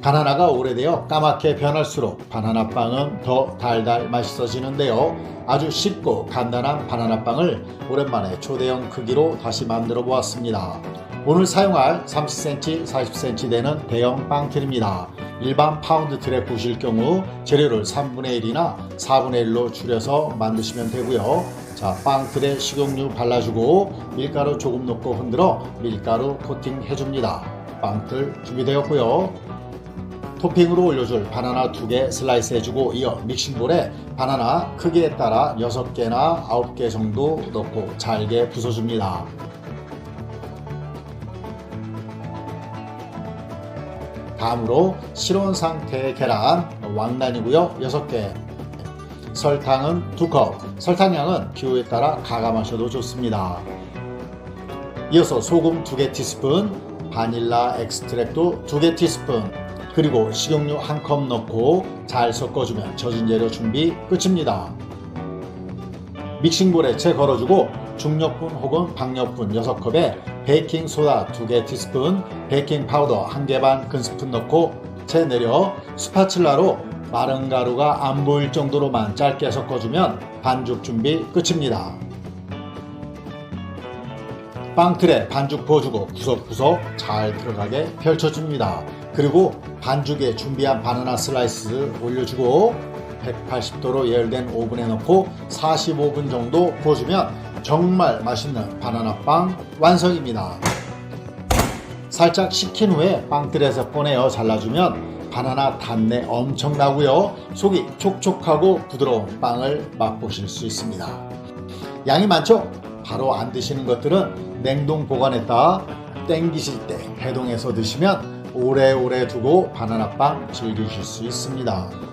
바나나가 오래되어 까맣게 변할수록 바나나빵은 더 달달 맛있어지는데요. 아주 쉽고 간단한 바나나빵을 오랜만에 초대형 크기로 다시 만들어 보았습니다. 오늘 사용할 30cm, 40cm 되는 대형 빵틀입니다. 일반 파운드 틀에 부실 경우 재료를 3분의 1이나 4분의 1로 줄여서 만드시면 되고요. 자, 빵틀에 식용유 발라주고 밀가루 조금 넣고 흔들어 밀가루 코팅 해줍니다. 빵틀 준비되었고요. 토핑으로 올려줄 바나나 2개 슬라이스 해주고 이어 믹싱볼에 바나나 크기에 따라 6개나 9개 정도 넣고 잘게 부숴줍니다. 다음으로 실온 상태의 계란 왕란이고요. 6개, 설탕은 2컵, 설탕량은 기호에 따라 가감하셔도 좋습니다. 이어서 소금 2개 티스푼, 바닐라 엑스트랙도 2개 티스푼, 그리고 식용유 1컵 넣고 잘 섞어주면 젖은 재료 준비 끝입니다. 믹싱볼에 채 걸어주고 중력분 혹은 박력분 6컵에 베이킹소다 2개 티스푼, 베이킹파우더 1개 반 큰스푼 넣고 채 내려 스파츌라로 마른 가루가 안 보일 정도로만 짧게 섞어주면 반죽 준비 끝입니다. 빵틀에 반죽 부어주고 구석구석 잘 들어가게 펼쳐줍니다. 그리고 반죽에 준비한 바나나 슬라이스 올려주고 180도로 예열된 오븐에 넣고 45분 정도 구워주면 정말 맛있는 바나나빵 완성입니다. 살짝 식힌 후에 빵틀에서 꺼내어 잘라주면 바나나 단내 엄청 나고요. 속이 촉촉하고 부드러운 빵을 맛보실 수 있습니다. 양이 많죠? 바로 안 드시는 것들은 냉동 보관했다 땡기실 때 해동해서 드시면 오래오래 두고 바나나빵 즐기실 수 있습니다.